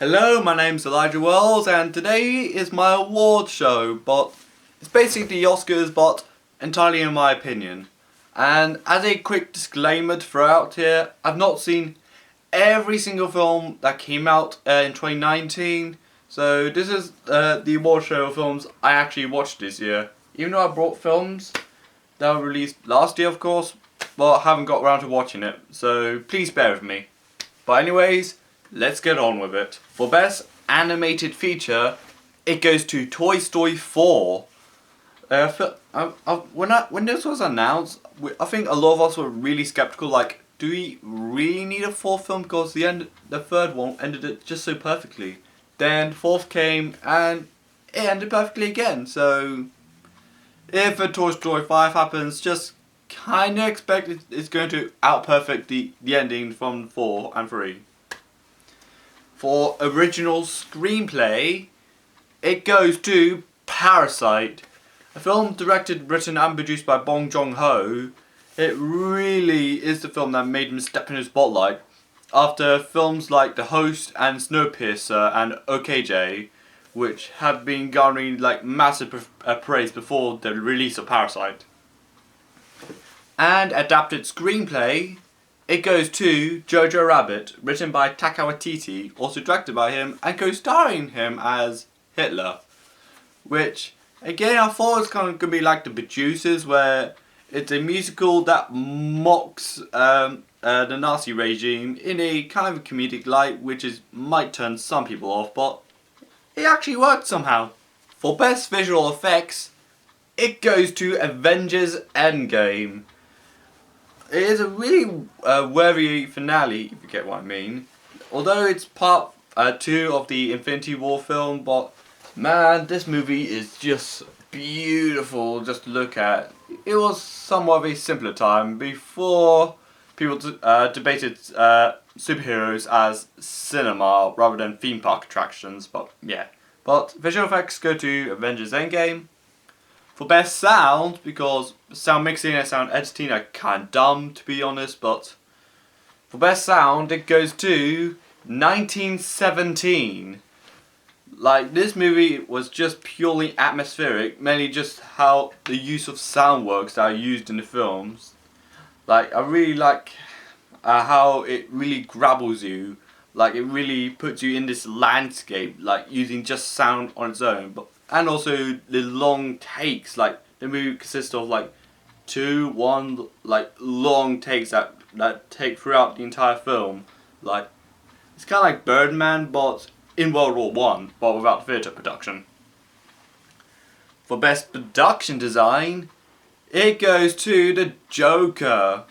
Hello, my name's Elijah Wells, and today is my award show, but it's basically the Oscars, but entirely in my opinion. And as a quick disclaimer to throw out here, I've not seen every single film that came out in 2019, so this is the award show of films I actually watched this year. Even though I brought films that were released last year, of course, but I haven't got around to watching it, so please bear with me. But anyways, let's get on with it. For Best Animated Feature, it goes to Toy Story 4. When this was announced, I think a lot of us were really skeptical, like, do we really need a fourth film? Because the third one ended it just so perfectly. Then the fourth came and it ended perfectly again, so if a Toy Story 5 happens, just kinda expect it's going to out-perfect the ending from 4 and 3. For original screenplay, it goes to Parasite, a film directed, written and produced by Bong Joon-ho. It really is the film that made him step in the spotlight after films like The Host and Snowpiercer and OKJ, which have been garnering like massive praise before the release of Parasite. And adapted screenplay, it goes to Jojo Rabbit, written by Taika Waititi, also directed by him, and co-starring him as Hitler. Which, again, I thought it was kind of going to be like The Producers, where it's a musical that mocks the Nazi regime in a kind of a comedic light, which might turn some people off, but it actually worked somehow. For Best Visual Effects, it goes to Avengers Endgame. It is a really worthy finale, if you get what I mean. Although it's part 2 of the Infinity War film, but man, this movie is just beautiful just to look at. It was somewhat of a simpler time before people debated superheroes as cinema rather than theme park attractions, but yeah. But visual effects go to Avengers Endgame. For Best Sound, because sound mixing and sound editing are kind of dumb to be honest, but for Best Sound it goes to 1917. Like, this movie was just purely atmospheric, mainly just how the use of sound works that are used in the films. Like, I really like how it really grabbles you. Like, it really puts you in this landscape, like using just sound on its own. But and also the long takes, like the movie consists of like like long takes that take throughout the entire film. Like, it's kind of like Birdman, but in World War One, but without theatre production. For Best Production Design, it goes to The Joker.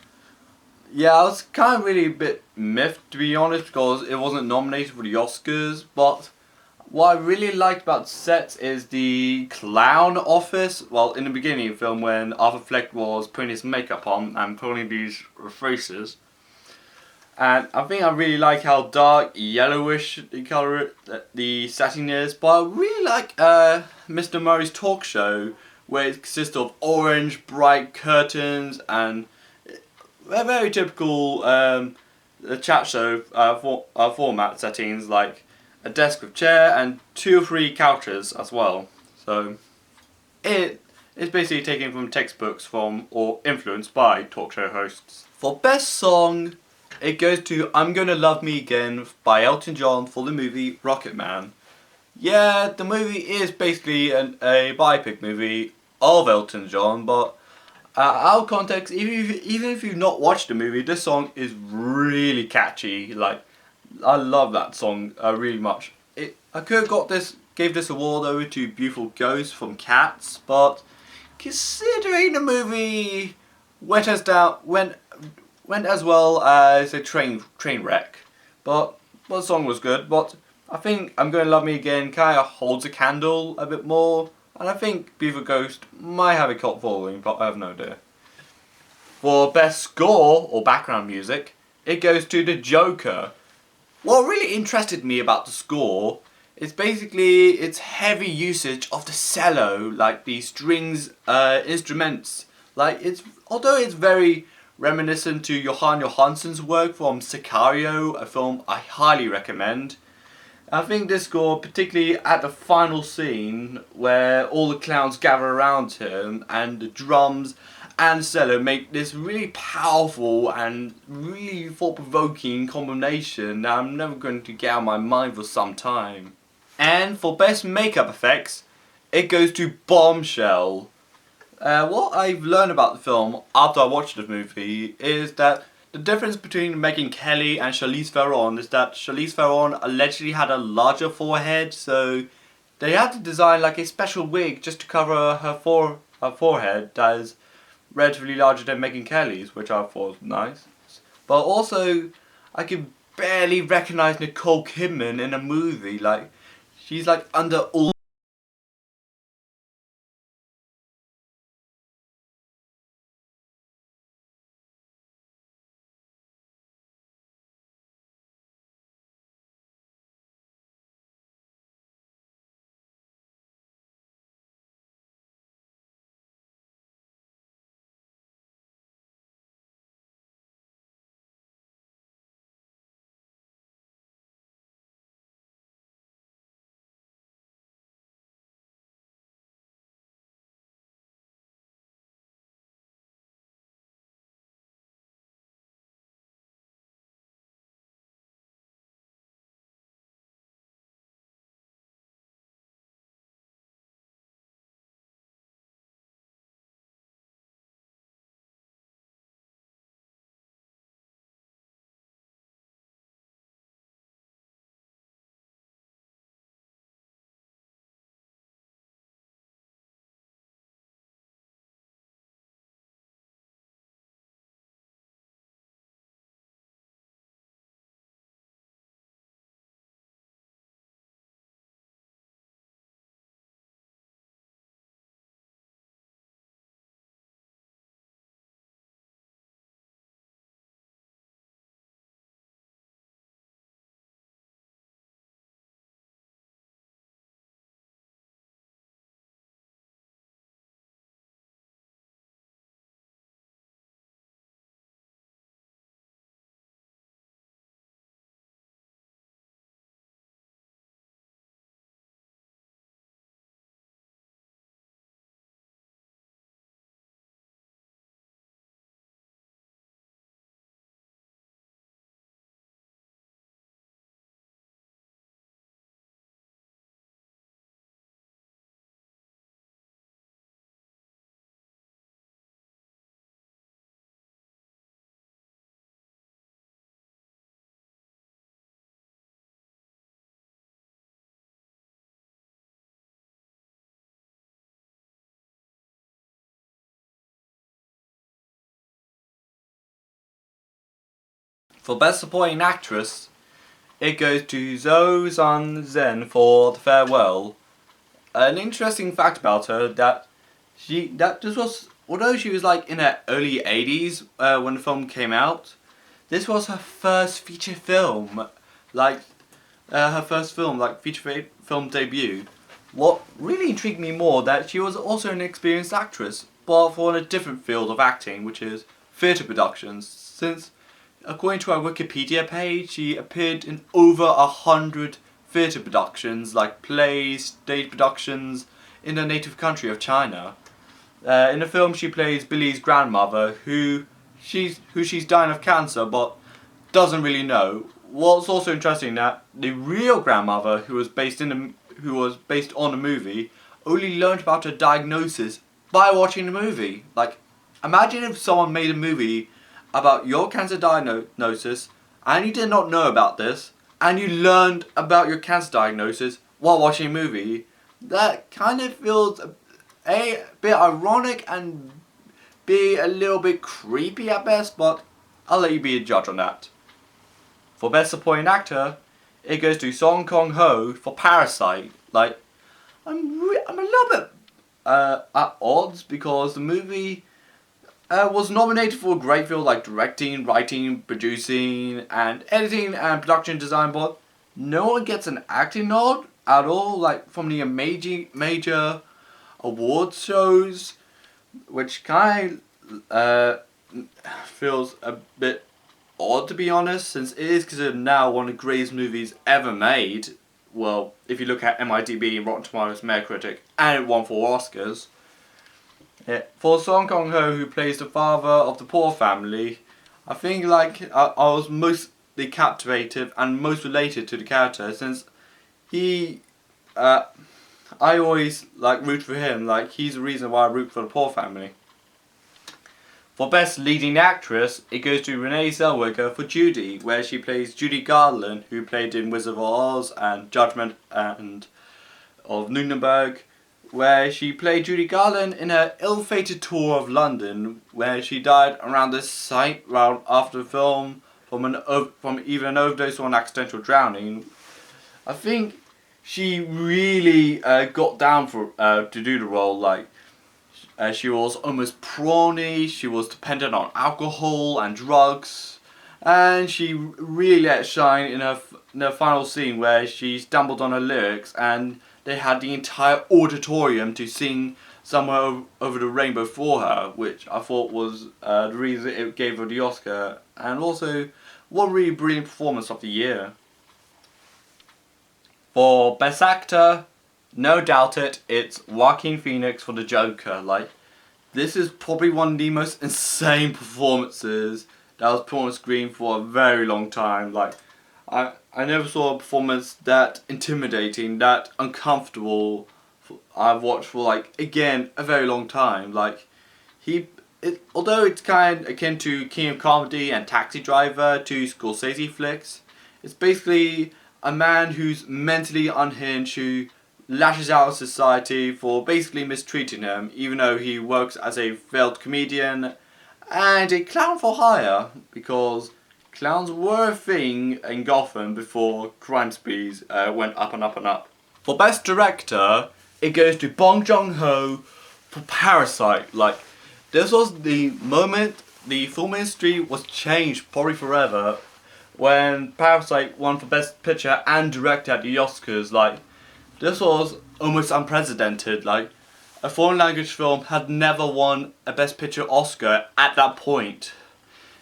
Yeah, I was kind of really a bit miffed to be honest because it wasn't nominated for the Oscars, but what I really liked about the sets is the clown office. Well, in the beginning of the film when Arthur Fleck was putting his makeup on and pulling these faces. And I think I really like how dark, yellowish the colour, the setting is. But I really like Mr. Murray's talk show where it consists of orange, bright curtains and a very typical chat show format settings, like a desk with chair and 2 or 3 couches as well. So it is basically taken from textbooks from or influenced by talk show hosts. For Best Song, it goes to I'm Gonna Love Me Again by Elton John for the movie Rocket Man. Yeah, the movie is basically a biopic movie of Elton John, but out of context, even if you've not watched the movie, this song is really catchy. Like, I love that song really much. I could have gave this award over to Beautiful Ghost from Cats, but considering the movie went as well as a train wreck, but the song was good. But I think I'm Gonna Love Me Again kind of holds a candle a bit more, and I think Beautiful Ghost might have a cult following, but I have no idea. For Best Score or Background Music, it goes to The Joker. What really interested me about the score is basically its heavy usage of the cello, like the strings instruments. Like, although it's very reminiscent to Johan Johansson's work from Sicario, a film I highly recommend. I think this score, particularly at the final scene where all the clowns gather around him and the drums and cello make this really powerful and really thought-provoking combination that I'm never going to get out of my mind for some time. And for best makeup effects, it goes to Bombshell. What I've learned about the film after I watched the movie is that the difference between Megyn Kelly and Charlize Theron is that Charlize Theron allegedly had a larger forehead, so they had to design like a special wig just to cover her forehead that is relatively larger than Megyn Kelly's, which I thought was nice. But also, I could barely recognize Nicole Kidman in a movie. Like, she's like under all. For best supporting actress, it goes to Zoe Zhan for The Farewell. An interesting fact about her that this was, although she was like in her early 80s when the film came out, this was her first feature film, like feature film debut. What really intrigued me more that she was also an experienced actress, but for a different field of acting, which is theatre productions. Since, according to our Wikipedia page, she appeared in over 100 theatre productions, like plays, stage productions, in her native country of China. In the film, she plays Billy's grandmother, who she's dying of cancer, but doesn't really know. What's also interesting that the real grandmother, who was based on the movie, only learned about her diagnosis by watching the movie. Like, imagine if someone made a movie about your cancer diagnosis, and you did not know about this, and you learned about your cancer diagnosis while watching a movie. That kind of feels a bit ironic and be a little bit creepy at best, but I'll let you be a judge on that. For best supporting actor, it goes to Song Kang Ho for Parasite. Like, I'm a little bit at odds because the movie was nominated for a great field like directing, writing, producing, and editing and production design, but no one gets an acting nod at all, like from the major award shows, which kind of feels a bit odd, to be honest, since it is considered now one of the greatest movies ever made, well, if you look at MIDB, Rotten Tomatoes, Metacritic, and it won 4 Oscars. Yeah. For Song Kang-ho, who plays the father of the poor family, I think like I was mostly captivated and most related to the character, since he, I always like root for him. Like, he's the reason why I root for the poor family. For Best Leading Actress, it goes to Renee Zellweger for Judy, where she plays Judy Garland, who played in Wizard of Oz and Judgment and of Nuremberg, where she played Judy Garland in her ill-fated tour of London, where she died around this site right after the film from either an overdose or an accidental drowning. I think she really got down for to do the role. Like, she was almost prawny, she was dependent on alcohol and drugs, and she really let it shine in her final scene where she stumbled on her lyrics and they had the entire auditorium to sing Somewhere Over the Rainbow for her, which I thought was the reason it gave her the Oscar, and also one really brilliant performance of the year. For Best Actor, no doubt it's Joaquin Phoenix for the Joker. Like, this is probably one of the most insane performances that was put on screen for a very long time. Like, I never saw a performance that intimidating, that uncomfortable I've watched for, like, again, a very long time. Like, although it's kind of akin to King of Comedy and Taxi Driver, two Scorsese flicks, it's basically a man who's mentally unhinged, who lashes out at society for basically mistreating him, even though he works as a failed comedian and a clown for hire, because clowns were a thing in Gotham before crime sprees went up and up and up. For Best Director, it goes to Bong Joon-ho for Parasite. Like, this was the moment the film industry was changed probably forever, when Parasite won for Best Picture and Director at the Oscars. Like, this was almost unprecedented. Like, a foreign language film had never won a Best Picture Oscar at that point.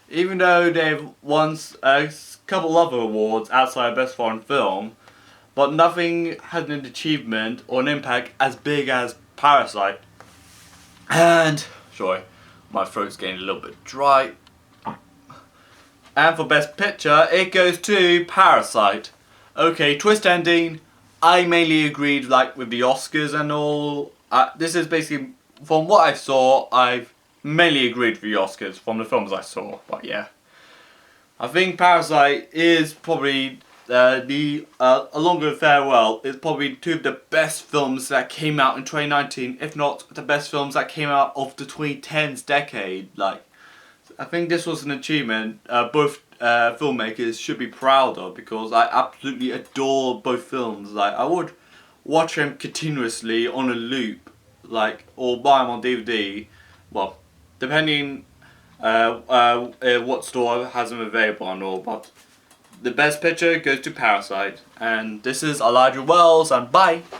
Even though they've won a couple other awards outside of Best Foreign Film, but nothing had an achievement or an impact as big as Parasite. And, sorry, my throat's getting a little bit dry. And for Best Picture, it goes to Parasite. Okay, twist ending. I mainly agreed, like, with the Oscars and all. This is basically, from what I saw, I've mainly agreed with the Oscars from the films I saw. But yeah, I think Parasite is probably along with Farewell, is probably two of the best films that came out in 2019, if not the best films that came out of the 2010s decade. Like, I think this was an achievement both filmmakers should be proud of, because I absolutely adore both films. Like, I would watch them continuously on a loop, like, or buy them on DVD. Well, depending what store has them available and all, but the Best Picture goes to Parasite. And this is Elijah Wells, and bye!